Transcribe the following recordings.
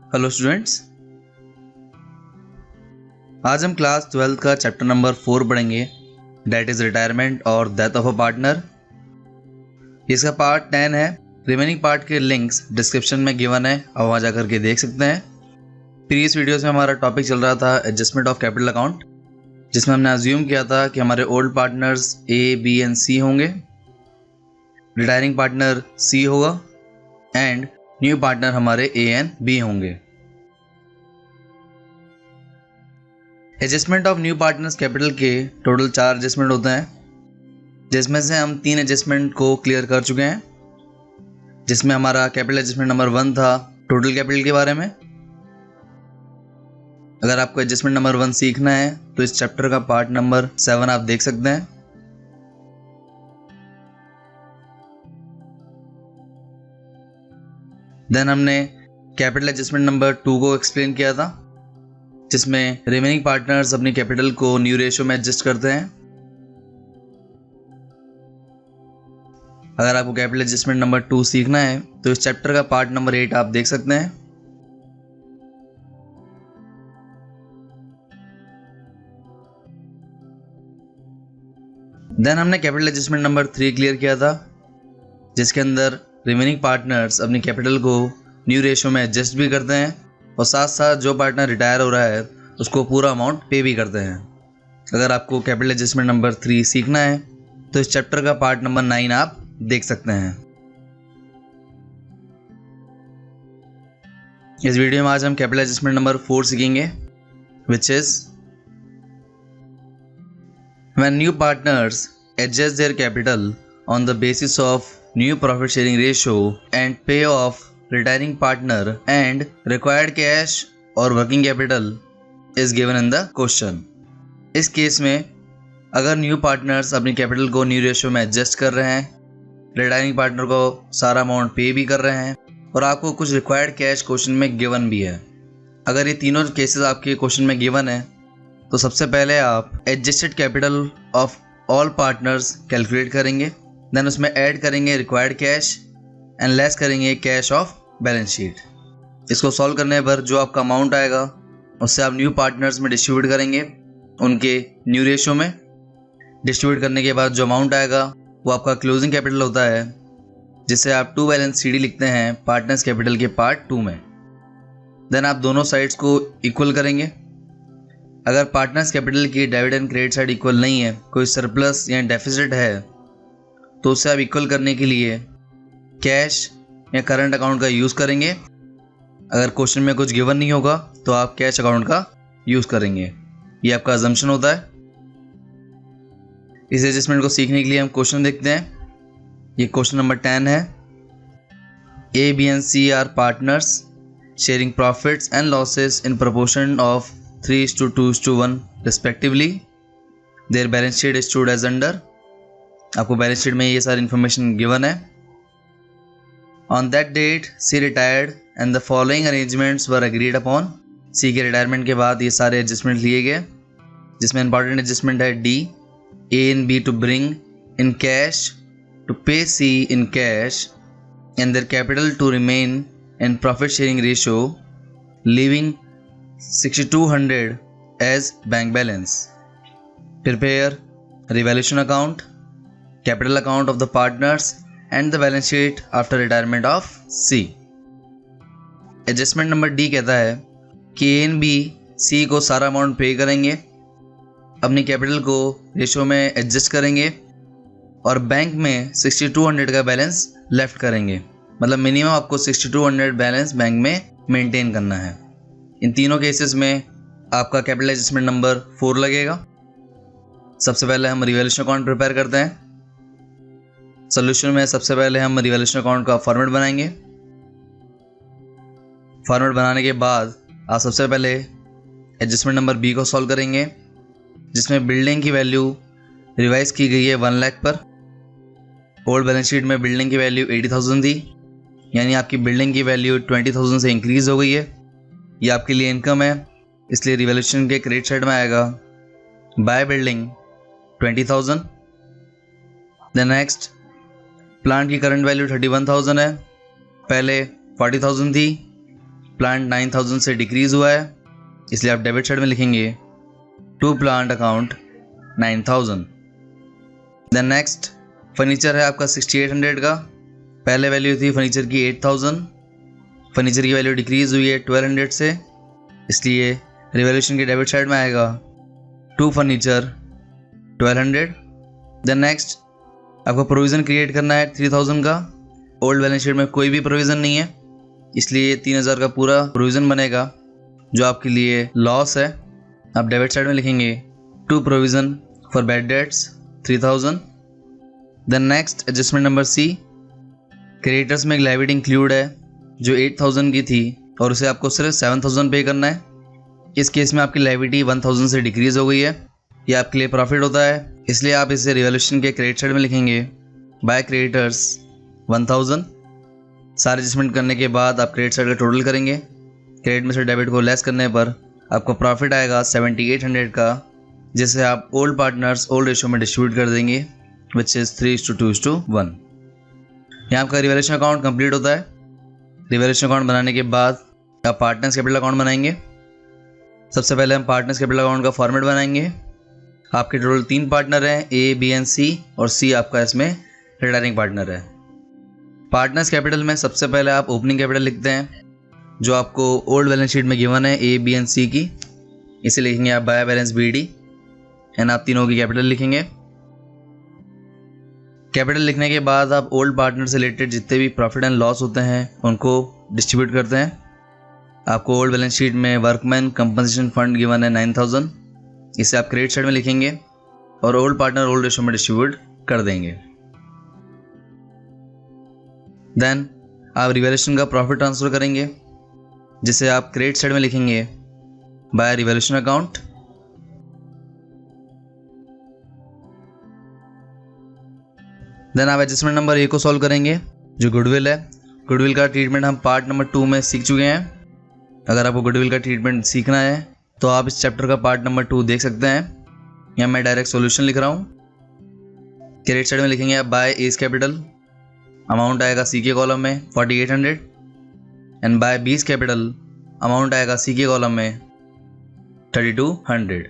Hello students, आज हम class 12 का चैप्टर नंबर 4 पढ़ेंगे, डैट इज़ रिटायरमेंट और डेथ ऑफ अ पार्टनर। इसका पार्ट 10 है। रिमेनिंग पार्ट के लिंक्स डिस्क्रिप्शन में गिवन है, आप वहाँ जाकर के देख सकते हैं। प्रीवियस वीडियोस में हमारा टॉपिक चल रहा था एडजस्टमेंट ऑफ कैपिटल अकाउंट, जिसमें हमने अज्यूम किया था कि हमारे old partners A, B and C होंगे, रिटायरिंग पार्टनर सी होगा एंड न्यू पार्टनर हमारे ए एंड बी होंगे। Adjustment of new partners capital के टोटल 4 एडजस्टमेंट होते हैं, जिसमें से हम 3 एडजस्टमेंट को क्लियर कर चुके हैं। जिसमें हमारा कैपिटल एडजस्टमेंट नंबर 1 था टोटल कैपिटल के बारे में। अगर आपको एडजस्टमेंट नंबर 1 सीखना है तो इस चैप्टर का पार्ट नंबर 7 आप देख सकते हैं। देन हमने कैपिटल एडजस्टमेंट नंबर 2 को एक्सप्लेन किया था, जिसमें रिमेनिंग पार्टनर्स अपनी कैपिटल को न्यू रेशियो में एडजस्ट करते हैं। अगर आपको कैपिटल एडजस्टमेंट नंबर 2 सीखना है तो इस चैप्टर का पार्ट नंबर 8 आप देख सकते हैं। देन हमने कैपिटल एडजस्टमेंट नंबर 3 क्लियर किया था, जिसके अंदर रिमेनिंग पार्टनर्स अपनी कैपिटल को न्यू रेशियो में एडजस्ट भी करते हैं और साथ साथ जो पार्टनर रिटायर हो रहा है उसको पूरा अमाउंट पे भी करते हैं। अगर आपको कैपिटल एडजस्टमेंट नंबर 3 सीखना है तो इस चैप्टर का पार्ट नंबर 9 आप देख सकते हैं। इस वीडियो में आज हम कैपिटल एडजस्टमेंट नंबर 4 सीखेंगे, which is when new partners adjust their capital on the basis of new profit sharing ratio and pay off retiring partner and required cash or working capital is given in the question। इस case में अगर new partners अपनी capital को new ratio में adjust कर रहे हैं, retiring partner को सारा अमाउंट पे भी कर रहे हैं और आपको कुछ रिक्वायर्ड कैश क्वेश्चन में गिवन भी है। अगर ये तीनों केसेस आपके क्वेश्चन में गिवन है तो सबसे पहले आप adjusted capital of all partners calculate करेंगे, देन उसमें ऐड करेंगे रिक्वायर्ड कैश एंड लेस करेंगे कैश ऑफ बैलेंस शीट। इसको सॉल्व करने पर जो आपका अमाउंट आएगा उससे आप न्यू पार्टनर्स में डिस्ट्रीब्यूट करेंगे, उनके न्यू रेशियो में। डिस्ट्रीब्यूट करने के बाद जो अमाउंट आएगा वो आपका क्लोजिंग कैपिटल होता है, जिसे आप टू बैलेंस सी डी लिखते हैं पार्टनर्स कैपिटल के पार्ट 2 में। देन आप दोनों साइड्स को इक्वल करेंगे। अगर पार्टनर्स कैपिटल की debit and credit side equal नहीं है, कोई सरप्लस या डेफिसिट है, तो उसे आप इक्वल करने के लिए कैश या करंट अकाउंट का यूज़ करेंगे। अगर क्वेश्चन में कुछ गिवन नहीं होगा तो आप कैश अकाउंट का यूज़ करेंगे, ये आपका अजम्पशन होता है। इस एडजस्टमेंट को सीखने के लिए हम क्वेश्चन देखते हैं। ये क्वेश्चन नंबर 10 है। A, B and C are partners sharing profits and losses in proportion of 3:2:1 respectively. Their balance sheet is stood as under. आपको बैलेंस शीट में ये सारी इन्फॉर्मेशन गिवन है। On that date C retired and the following arrangements were agreed upon. C के retirement के बाद ये सारे एडजस्टमेंट लिए गए, जिसमें इंपॉर्टेंट एडजस्टमेंट है D, A and B to bring in cash to pay C in cash and their capital to remain in profit sharing ratio, leaving 6200 as bank balance. Prepare revaluation account, capital account of the partners and the balance sheet after retirement of C. Adjustment number D कहता है कि ए and B C को सारा amount पे करेंगे, अपनी capital को ratio में एडजस्ट करेंगे और बैंक में 6200 का बैलेंस लेफ्ट करेंगे। मतलब मिनिमम आपको 6200 बैलेंस बैंक में मेंटेन करना है। इन तीनों केसेस में आपका कैपिटल एडजस्टमेंट नंबर 4 लगेगा। सबसे पहले हम रिवैल्यूएशन अकाउंट प्रिपेयर करते हैं। सोल्यूशन में सबसे पहले हम रिवैल्यूएशन अकाउंट का फॉर्मेट बनाएंगे। फॉर्मेट बनाने के बाद आप सबसे पहले एडजस्टमेंट नंबर बी को सॉल्व करेंगे, जिसमें बिल्डिंग की वैल्यू रिवाइज की गई है 1 लाख पर। ओल्ड बैलेंस शीट में बिल्डिंग की वैल्यू 80,000 थी, यानी आपकी बिल्डिंग की वैल्यू 20,000 से इंक्रीज हो गई है। ये आपके लिए इनकम है, इसलिए रिवैल्यूएशन के क्रेडिट साइड में आएगा by building 20,000। Then next, plant की करंट वैल्यू 31,000 है, पहले 40,000 थी। प्लांट 9000 से डिक्रीज़ हुआ है, इसलिए आप डेबिट साइड में लिखेंगे to plant account 9000। Then next furniture है आपका 6800 का। पहले वैल्यू थी फर्नीचर की 8000, फर्नीचर की वैल्यू डिक्रीज़ हुई है 1200 से, इसलिए रिवैल्यूएशन के डेबिट साइड में आएगा टू फर्नीचर 1200। देन नेक्स्ट आपको प्रोविज़न क्रिएट करना है 3000 का। ओल्ड बैलेंस शीट में कोई भी प्रोविज़न नहीं है, इसलिए 3000 का पूरा प्रोविज़न बनेगा जो आपके लिए लॉस है। आप डेबिट साइड में लिखेंगे to provision for bad debts 3000। Then next adjustment number C, creditors में एक लायबिलिटी इंक्लूड है जो 8000 की थी और उसे आपको सिर्फ 7000 पे करना है। इस केस में आपकी लायबिलिटी 1000 से डिक्रीज हो गई है, ये आपके लिए प्रॉफिट होता है, इसलिए आप इसे रिवैल्यूएशन के क्रेडिट साइड में लिखेंगे बाय क्रेडिटर्स 1000। सारे एडजस्टमेंट करने के बाद आप क्रेडिट साइड का टोटल करेंगे, क्रेडिट में से डेबिट को लेस करने पर आपको प्रॉफिट आएगा 7800 का, जिसे आप ओल्ड पार्टनर्स ओल्ड रेशियो में डिस्ट्रीब्यूट कर देंगे विच इज़ 3:2:1। यहाँ आपका रिवैल्यूएशन अकाउंट कंप्लीट होता है। रिवैल्यूएशन अकाउंट बनाने के बाद आप पार्टनर्स कैपिटल अकाउंट बनाएंगे। सबसे पहले हम पार्टनर्स कैपिटल अकाउंट का फॉर्मेट बनाएंगे। आपके टोटल 3 पार्टनर हैं, ए, बी एंड सी, और सी आपका इसमें रिटायरिंग पार्टनर है। पार्टनर्स कैपिटल में सबसे पहले आप ओपनिंग कैपिटल लिखते हैं जो आपको ओल्ड बैलेंस शीट में गिवन है ए, बी एंड सी की, इसे लिखेंगे आप बाय बैलेंस BD एंड आप तीनों की कैपिटल लिखेंगे। कैपिटल लिखने के बाद आप ओल्ड पार्टनर से रिलेटेड जितने भी प्रॉफिट एंड लॉस होते हैं उनको डिस्ट्रीब्यूट करते हैं। आपको ओल्ड बैलेंस शीट में वर्कमैन कंपनसेशन फंड गिवन है 9000, इसे आप क्रेडिट साइड में लिखेंगे और ओल्ड पार्टनर ओल्ड रेशियो में डिस्ट्रीब्यूट कर देंगे। देन आप रिवैल्यूएशन का प्रॉफिट ट्रांसफर करेंगे, जिसे आप क्रेडिट साइड में लिखेंगे बाय रिवैल्यूएशन अकाउंट। देन आप एडजस्टमेंट नंबर ए को सॉल्व करेंगे जो गुडविल है। गुडविल का ट्रीटमेंट हम पार्ट नंबर 2 में सीख चुके हैं। अगर आपको गुडविल का ट्रीटमेंट सीखना है तो आप इस चैप्टर का पार्ट नंबर 2 देख सकते हैं। यहाँ मैं डायरेक्ट सॉल्यूशन लिख रहा हूँ। क्रेडिट साइड में लिखेंगे आप बाय एज कैपिटल, अमाउंट आएगा सी के कॉलम में 4800, and by B's capital amount आएगा सी के कॉलम में 3200।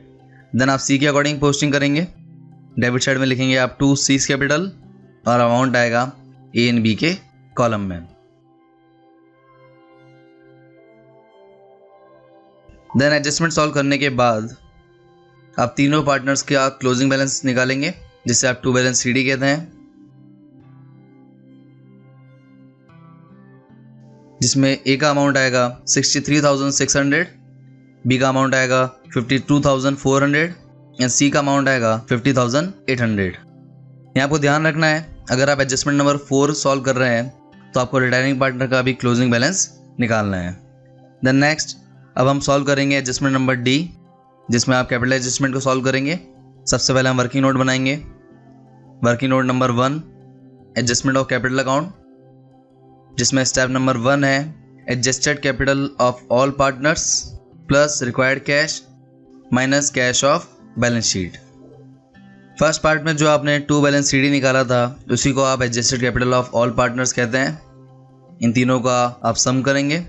देन आप सी के अकॉर्डिंग पोस्टिंग करेंगे। डेबिट साइड में लिखेंगे आप टू सीज कैपिटल और अमाउंट आएगा ए एंड बी के कॉलम में। देन एडजस्टमेंट सॉल्व करने के बाद आप तीनों पार्टनर्स का क्लोजिंग बैलेंस निकालेंगे, जिसे आप टू बैलेंस CD कहते हैं, जिसमें ए का अमाउंट आएगा 63,600, बी का अमाउंट आएगा 52,400 एंड सी का अमाउंट आएगा 50,800। यहाँ आपको ध्यान रखना है, अगर आप एडजस्टमेंट नंबर 4 सॉल्व कर रहे हैं तो आपको रिटायरिंग पार्टनर का भी क्लोजिंग बैलेंस निकालना है। देन नेक्स्ट अब हम सॉल्व करेंगे एडजस्टमेंट नंबर D, जिसमें आप कैपिटल एडजस्टमेंट को सॉल्व करेंगे। सबसे पहले हम वर्किंग नोट बनाएंगे। Working note number 1 adjustment of capital account, जिसमें स्टेप नंबर 1 है adjusted capital of all partners plus required cash minus cash of balance sheet. First part में जो आपने टू बैलेंस CD निकाला था उसी को आप adjusted capital of all partners कहते हैं। इन तीनों का आप सम करेंगे।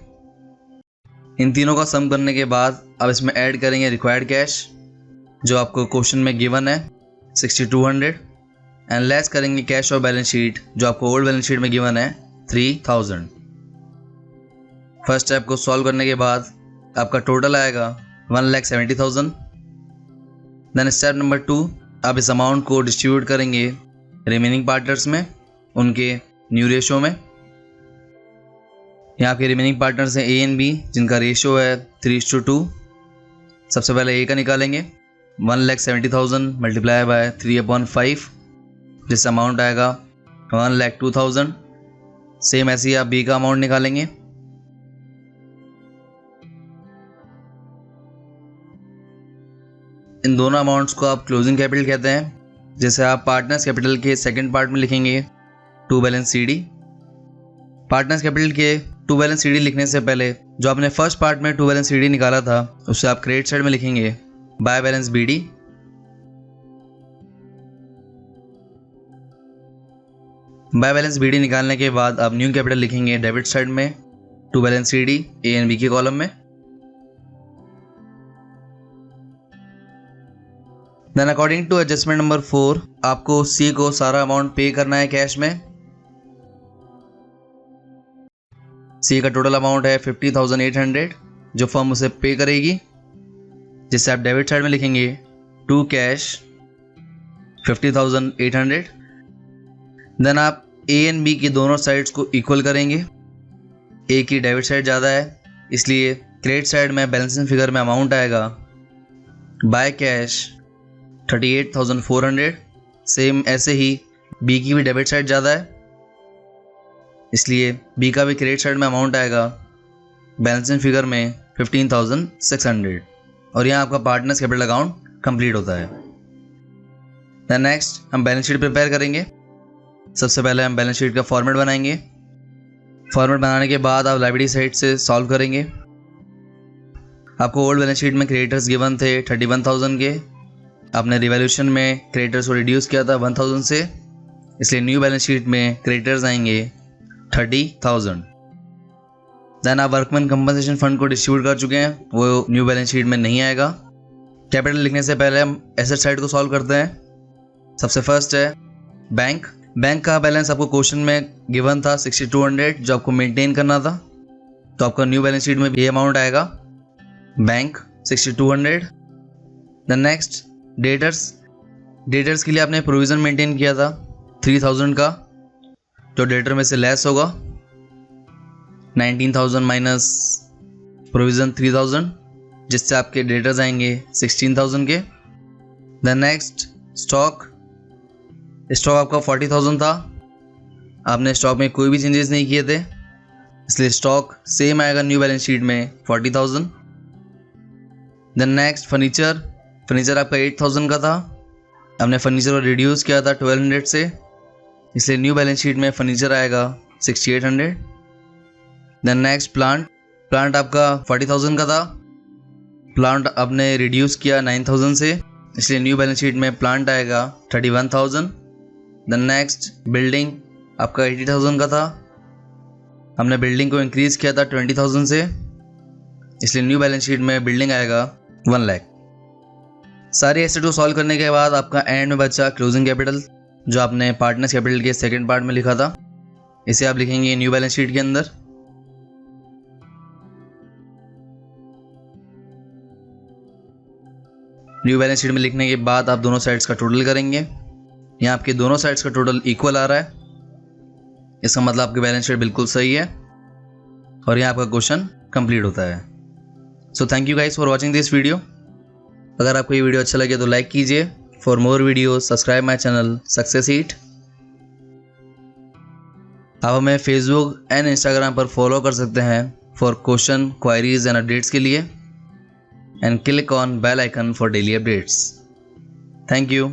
इन तीनों का सम करने के बाद आप इसमें ऐड करेंगे रिक्वायर्ड कैश जो आपको क्वेश्चन में गिवन है 6200, एंड लेस करेंगे कैश ऑफ बैलेंस शीट जो आपको ओल्ड बैलेंस शीट में गिवन है 3000। फर्स्ट स्टेप को सॉल्व करने के बाद आपका टोटल आएगा 1,70,000। देन स्टेप नंबर 2 आप इस अमाउंट को डिस्ट्रीब्यूट करेंगे रिमेनिंग पार्टनर्स में उनके न्यू रेशियो में। यहाँ के रिमेनिंग पार्टनर्स हैं ए एंड बी, जिनका रेशियो है 3:2। सबसे पहले ए का निकालेंगे 1,70,000 मल्टीप्लाई बाय 3/5, जिससे अमाउंट आएगा 1,02,000। सेम ऐसे ही आप बी का अमाउंट निकालेंगे। इन दोनों अमाउंट्स को आप क्लोजिंग कैपिटल कहते हैं, जैसे आप पार्टनर्स कैपिटल के सेकंड पार्ट में लिखेंगे to balance CD। Partners capital के टू बैलेंस CD लिखने से पहले जो आपने फर्स्ट पार्ट में टू बैलेंस CD निकाला था उससे आप क्रेडिट साइड में लिखेंगे by balance BD। By balance BD निकालने के बाद आप न्यू कैपिटल लिखेंगे डेबिट साइड में to balance CD A and B के कॉलम में। Then according to adjustment number 4 आपको C को सारा अमाउंट पे करना है कैश में। C का टोटल अमाउंट है 50,800 जो फर्म उसे पे करेगी, जिससे आप डेबिट साइड में लिखेंगे टू कैश 50,800। देन आप A एंड B की दोनों साइड्स को इक्वल करेंगे। A की डेबिट साइड ज़्यादा है, इसलिए क्रेडिट साइड में बैलेंसिंग फिगर में अमाउंट आएगा बाय कैश 38,400। सेम ऐसे ही B की भी डेबिट साइड ज़्यादा है, इसलिए B का भी क्रेडिट साइड में अमाउंट आएगा बैलेंसिंग फिगर में 15,600। और यहाँ आपका पार्टनर्स कैपिटल अकाउंट कंप्लीट होता है। देन नेक्स्ट हम बैलेंस शीट प्रिपेयर करेंगे। सबसे पहले हम बैलेंस शीट का फॉर्मेट बनाएंगे। फॉर्मेट बनाने के बाद आप लायबिलिटी साइड से सॉल्व करेंगे। आपको ओल्ड बैलेंस शीट में क्रेडिटर्स गिवन थे 31,000 के, आपने रिवैल्यूएशन में क्रेडिटर्स को रिड्यूस किया था 1,000 से, इसलिए न्यू बैलेंस शीट में क्रेडिटर्स आएंगे 30,000। देन आप वर्कमैन कंपनसेशन फंड को डिस्ट्रीब्यूट कर चुके हैं, वो न्यू बैलेंस शीट में नहीं आएगा। कैपिटल लिखने से पहले हम एसेट साइड को सॉल्व करते हैं। सबसे फर्स्ट है बैंक। बैंक का बैलेंस आपको क्वेश्चन में गिवन था 6200 जो आपको मेंटेन करना था, तो आपका न्यू बैलेंस शीट में ये अमाउंट आएगा bank 6200। Then next debtors. Debtors के लिए आपने प्रोविज़न मेंटेन किया था 3000 का, जो डेटर में से लेस होगा 19,000 माइनस प्रोविज़न 3,000, जिससे आपके डेटर्स आएंगे 16,000 के। Then next stock. स्टॉक आपका 40,000 था, आपने स्टॉक में कोई भी चेंजेस नहीं किए थे, इसलिए स्टॉक सेम आएगा न्यू बैलेंस शीट में 40,000। Then next furniture. फर्नीचर आपका 8,000 का था, आपने फर्नीचर को रिड्यूस किया था 1,200 से, इसलिए न्यू बैलेंस शीट में फर्नीचर आएगा 6,800। Then next plant. प्लांट आपका 40,000 का था, प्लांट आपने रिड्यूस किया 9,000 से, इसलिए न्यू बैलेंस शीट में प्लांट आएगा 31,000। देन नेक्स्ट बिल्डिंग आपका 80,000 का था, हमने बिल्डिंग को इंक्रीज़ किया था 20,000 से, इसलिए न्यू बैलेंस शीट में बिल्डिंग आएगा 1 लाख। सारी एसेट को सॉल्व करने के बाद आपका एंड में बचा क्लोजिंग कैपिटल, जो आपने पार्टनर्स कैपिटल के सेकंड पार्ट में लिखा था, इसे आप लिखेंगे न्यू बैलेंस शीट के अंदर। न्यू बैलेंस शीट में लिखने के बाद आप दोनों साइड्स का टोटल करेंगे। यहाँ आपके दोनों साइड्स का टोटल इक्वल आ रहा है, इसका मतलब आपकी बैलेंस शीट बिल्कुल सही है और यहाँ आपका क्वेश्चन कंप्लीट होता है। So thank you guys for watching this video. अगर आपको ये वीडियो अच्छा लगे तो लाइक कीजिए। For more video subscribe my channel success heat. आप हमें फेसबुक एंड इंस्टाग्राम पर फॉलो कर सकते हैं for question, queries and updates के लिए, and click on bell icon for daily updates. Thank you.